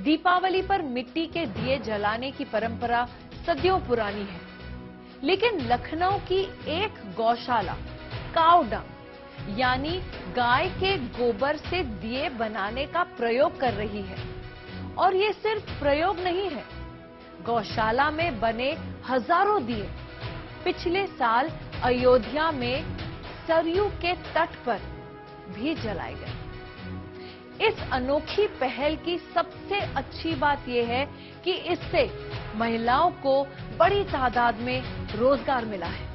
दीपावली पर मिट्टी के दिए जलाने की परंपरा सदियों पुरानी है, लेकिन लखनऊ की एक गौशाला काऊ डंग यानी गाय के गोबर से दिए बनाने का प्रयोग कर रही है। और ये सिर्फ प्रयोग नहीं है, गौशाला में बने हजारों दिए पिछले साल अयोध्या में सरयू के तट पर भी जलाए गए। इस अनोखी पहल की सबसे अच्छी बात यह है कि इससे महिलाओं को बड़ी तादाद में रोजगार मिला है।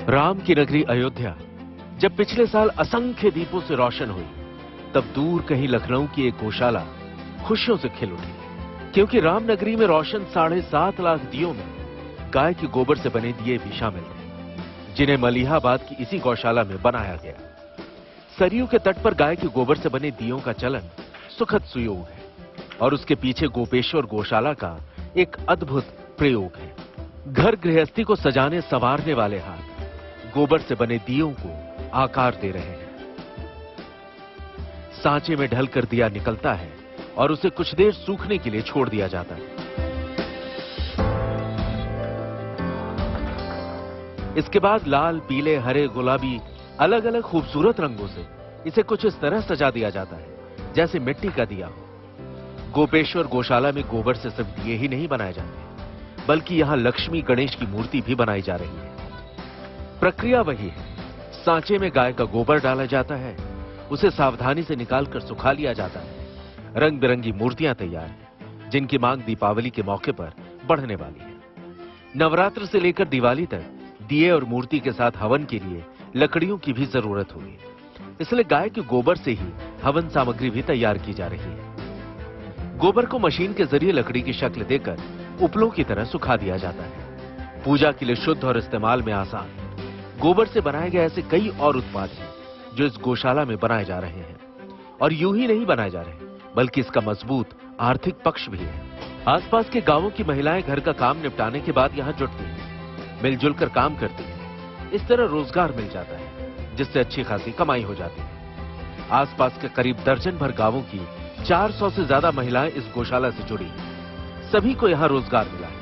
राम की नगरी अयोध्या जब पिछले साल असंख्य दीपों से रोशन हुई, तब दूर कहीं लखनऊ की एक गौशाला खुशियों से खिल उठी, क्योंकि रामनगरी में रोशन 7.5 लाख दियों में गाय के गोबर से बने दिए भी शामिल थे, जिन्हें मलिहाबाद की इसी गौशाला में बनाया गया। सरयू के तट पर गाय के गोबर से बने दियों का चलन सुखद सुयोग है और उसके पीछे गोपेश्वर गौशाला का एक अद्भुत प्रयोग है। घर गृहस्थी को सजाने संवारने वाले हाथ गोबर से बने दियों को आकार दे रहे हैं। सांचे में ढलकर दिया निकलता है और उसे कुछ देर सूखने के लिए छोड़ दिया जाता है। इसके बाद लाल, पीले, हरे, गुलाबी अलग अलग खूबसूरत रंगों से इसे कुछ इस तरह सजा दिया जाता है जैसे मिट्टी का दिया हो। गोपेश्वर गौशाला में गोबर से सिर्फ दिए ही नहीं बनाए जाते, बल्कि यहां लक्ष्मी गणेश की मूर्ति भी बनाई जा रही है। प्रक्रिया वही है, सांचे में गाय का गोबर डाला जाता है, उसे सावधानी से निकालकर सुखा लिया जाता है। रंग बिरंगी मूर्तियां तैयार हैं, जिनकी मांग दीपावली के मौके पर बढ़ने वाली है। नवरात्र से लेकर दिवाली तक दिए और मूर्ति के साथ हवन के लिए लकड़ियों की भी जरूरत होगी, इसलिए गाय के गोबर से ही हवन सामग्री भी तैयार की जा रही है। गोबर को मशीन के जरिए लकड़ी की शक्ल देकर उपलों की तरह सुखा दिया जाता है। पूजा के लिए शुद्ध और इस्तेमाल में आसान गोबर से बनाए गए ऐसे कई और उत्पाद हैं जो इस गौशाला में बनाए जा रहे हैं। और यूं ही नहीं बनाए जा रहे, बल्कि इसका मजबूत आर्थिक पक्ष भी है। आसपास के गांवों की महिलाएं घर का काम निपटाने के बाद यहां जुटती हैं, मिलजुल कर काम करती हैं। इस तरह रोजगार मिल जाता है, जिससे अच्छी खासी कमाई हो जाती है। आसपास के करीब दर्जन भर गांवों की 400 से ज्यादा महिलाएं इस गौशाला से जुड़ी, सभी को यहां रोजगार मिला है।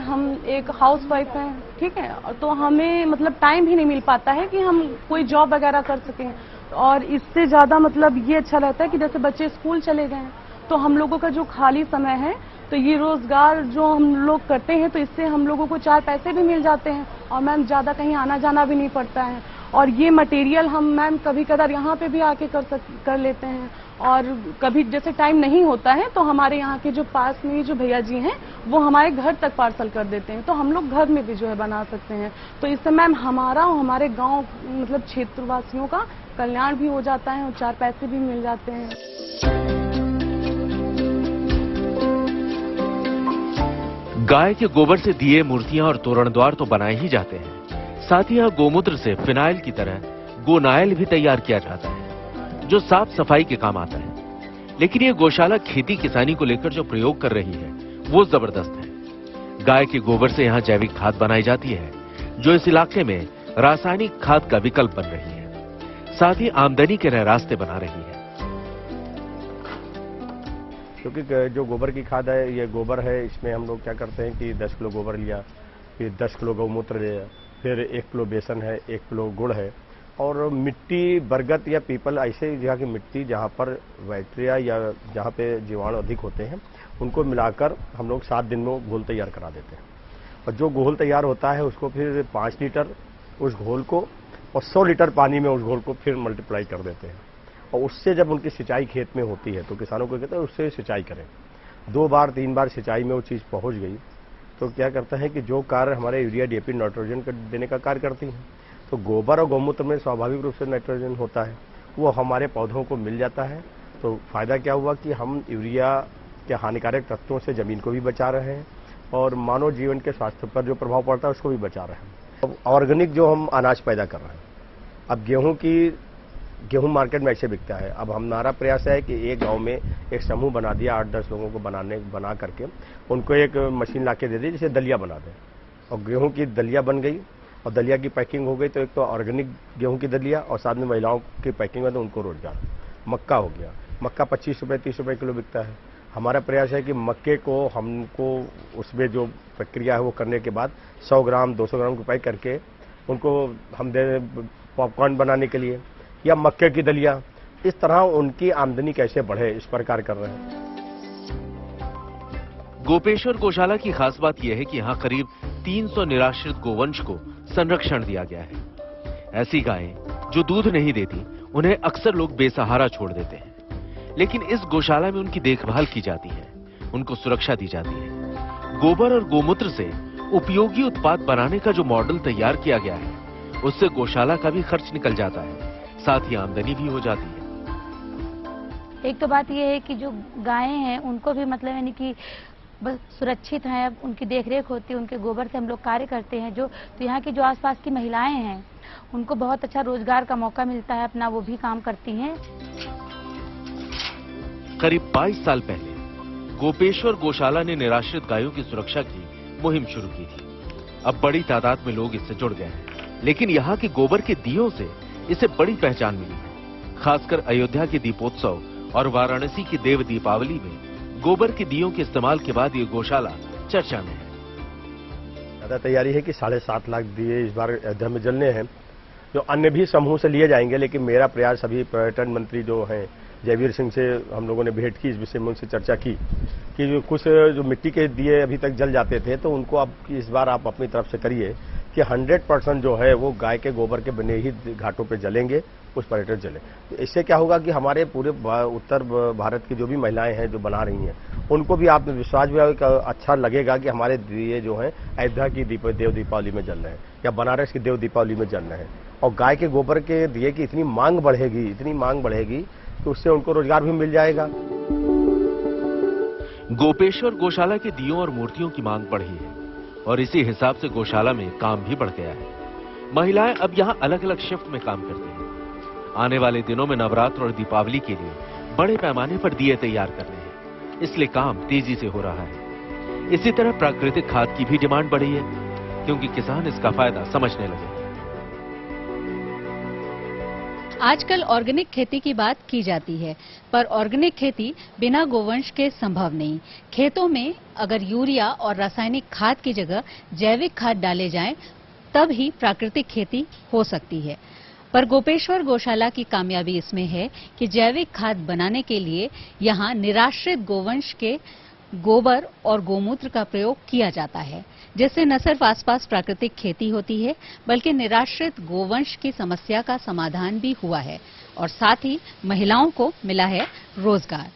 हम एक हाउसवाइफ हैं, ठीक है, तो हमें मतलब टाइम ही नहीं मिल पाता है कि हम कोई जॉब वगैरह कर सकें। और इससे ज्यादा मतलब ये अच्छा रहता है कि जैसे बच्चे स्कूल चले गए तो हम लोगों का जो खाली समय है, तो ये रोजगार जो हम लोग करते हैं, तो इससे हम लोगों को 4 पैसे भी मिल जाते हैं और मैम ज्यादा कहीं आना जाना भी नहीं पड़ता है। और ये मटेरियल हम मैम कभी कदार यहाँ पे भी आके कर लेते हैं। और कभी जैसे टाइम नहीं होता है तो हमारे यहाँ के जो पास में जो भैया जी हैं वो हमारे घर तक पार्सल कर देते हैं, तो हम लोग घर में भी जो है बना सकते हैं। तो इससे मैम हमारा और हमारे गांव मतलब क्षेत्रवासियों का कल्याण भी हो जाता है और 4 पैसे भी मिल जाते हैं। गाय के गोबर से दिए, मूर्तियां और तोरण द्वार तो बनाए ही जाते हैं, साथ ही यहाँ गोमूत्र से फिनाइल की तरह गोनाइल भी तैयार किया जाता है, जो साफ सफाई के काम आता है। लेकिन ये गौशाला खेती किसानी को लेकर जो प्रयोग कर रही है वो जबरदस्त है। गाय के गोबर से यहाँ जैविक खाद बनाई जाती है, जो इस इलाके में रासायनिक खाद का विकल्प बन रही है, साथ ही आमदनी के नए रास्ते बना रही है। क्योंकि जो गोबर की खाद है, ये गोबर है, इसमें हम लोग क्या करते हैं कि 10 किलो गोबर लिया, फिर 10 किलो गौमूत्र लिया, फिर 1 किलो बेसन है, 1 किलो गुड़ है, और मिट्टी बरगद या पीपल ऐसे जगह की मिट्टी जहाँ पर बैक्टीरिया या जहाँ पे जीवाणु अधिक होते हैं, उनको मिलाकर हम लोग 7 दिन में घोल तैयार करा देते हैं। और जो घोल तैयार होता है उसको फिर 5 लीटर उस घोल को और 100 लीटर पानी में उस घोल को फिर मल्टीप्लाई कर देते हैं। और उससे जब उनकी सिंचाई खेत में होती है तो किसानों को कहते हैं उससे सिंचाई करें। 2 बार 3 बार सिंचाई में वो चीज़ पहुँच गई तो क्या करता है कि जो कार्य हमारे यूरिया डीएपी नाइट्रोजन देने का कार्य करती है, तो गोबर और गौमूत्र में स्वाभाविक रूप से नाइट्रोजन होता है, वो हमारे पौधों को मिल जाता है। तो फायदा क्या हुआ कि हम यूरिया के हानिकारक तत्वों से जमीन को भी बचा रहे हैं और मानव जीवन के स्वास्थ्य पर जो प्रभाव पड़ता है उसको भी बचा रहे हैं। अब ऑर्गेनिक जो हम अनाज पैदा कर रहे हैं, अब गेहूं की गेहूं मार्केट में ऐसे बिकता है। अब हमारा प्रयास है कि एक गांव में एक समूह बना दिया, 8-10 लोगों को बना करके उनको एक मशीन ला के दे दी जिसे दलिया बना दें, और गेहूं की दलिया बन गई और दलिया की पैकिंग हो गई। तो एक तो ऑर्गेनिक गेहूं की दलिया और साथ में महिलाओं की पैकिंग में, तो उनको रोजगार। मक्का हो गया, मक्का 25 रुपये 30 रुपये किलो बिकता है। हमारा प्रयास है कि मक्के को हमको उसमें जो प्रक्रिया है वो करने के बाद 100 ग्राम 200 ग्राम की पैक करके उनको हम दे पॉपकॉर्न बनाने के लिए, या मक्के की दलिया। इस तरह उनकी आमदनी कैसे बढ़े, इस प्रकार कर रहे हैं। गोपेश्वर गौशाला की खास बात यह है कि यहाँ करीब 300 निराश्रित गोवंश को संरक्षण दिया गया है। ऐसी गायें जो दूध नहीं देती, उन्हें अक्सर लोग बेसहारा छोड़ देते हैं, लेकिन इस गौशाला में उनकी देखभाल की जाती है, उनको सुरक्षा दी जाती है। गोबर और गोमूत्र से उपयोगी उत्पाद बनाने का जो मॉडल तैयार किया गया है, उससे गौशाला का भी खर्च निकल जाता है, साथ ही आमदनी भी हो जाती है। एक तो बात यह है कि जो गायें हैं उनको भी मतलब यानी कि बस सुरक्षित हैं, अब उनकी देखरेख होती है, उनके गोबर से हम लोग कार्य करते हैं। जो तो यहाँ की जो आसपास की महिलाएं हैं उनको बहुत अच्छा रोजगार का मौका मिलता है, अपना वो भी काम करती हैं। करीब 22 साल पहले गोपेश्वर गौशाला ने निराश्रित गायों की सुरक्षा की मुहिम शुरू की थी। अब बड़ी तादाद में लोग इससे जुड़ गए हैं, लेकिन यहाँ के गोबर के दियों से इसे बड़ी पहचान मिली है। खासकर अयोध्या के दीपोत्सव और वाराणसी की देव दीपावली में गोबर के दियों के इस्तेमाल के बाद ये गौशाला चर्चा में है। ज्यादा तैयारी है कि 7.5 लाख दिए इस बार अयोध्या में जलने हैं, जो अन्य भी समूह से लिए जाएंगे। लेकिन मेरा प्रयास, अभी पर्यटन मंत्री जो हैं जयवीर सिंह से हम लोगों ने भेंट की, इस विषय में उनसे चर्चा की कि जो कुछ जो मिट्टी के दिए अभी तक जल जाते थे, तो उनको अब इस बार आप अपनी तरफ से करिए कि 100% जो है वो गाय के गोबर के बने ही घाटों पे जलेंगे, उस पर्यटन जले। इससे क्या होगा कि हमारे पूरे उत्तर भारत की जो भी महिलाएं हैं जो बना रही हैं, उनको भी आत्मविश्वास भी अच्छा लगेगा कि हमारे दिए जो हैं अयोध्या की देव दीपावली में जल रहे हैं या बनारस की देव दीपावली में जल रहे हैं। और गाय के गोबर के दिए की इतनी मांग बढ़ेगी कि उससे उनको रोजगार भी मिल जाएगा। गोपेश्वर गौशाला के दियों और मूर्तियों की मांग बढ़ी है और इसी हिसाब से गौशाला में काम भी बढ़ गया है। महिलाएं अब यहाँ अलग अलग शिफ्ट में काम करती हैं। आने वाले दिनों में नवरात्र और दीपावली के लिए बड़े पैमाने पर दिए तैयार करने हैं, इसलिए काम तेजी से हो रहा है। इसी तरह प्राकृतिक खाद की भी डिमांड बढ़ी है, क्योंकि किसान इसका फायदा समझने लगे हैं। आजकल ऑर्गेनिक खेती की बात की जाती है, पर ऑर्गेनिक खेती बिना गोवंश के संभव नहीं। खेतों में अगर यूरिया और रासायनिक खाद की जगह जैविक खाद डाले जाएं, तब ही प्राकृतिक खेती हो सकती है। पर गोपेश्वर गौशाला की कामयाबी इसमें है कि जैविक खाद बनाने के लिए यहाँ निराश्रित गोवंश के गोबर और गोमूत्र का प्रयोग किया जाता है, जिससे न सिर्फ आसपास प्राकृतिक खेती होती है, बल्कि निराश्रित गोवंश की समस्या का समाधान भी हुआ है और साथ ही महिलाओं को मिला है रोजगार।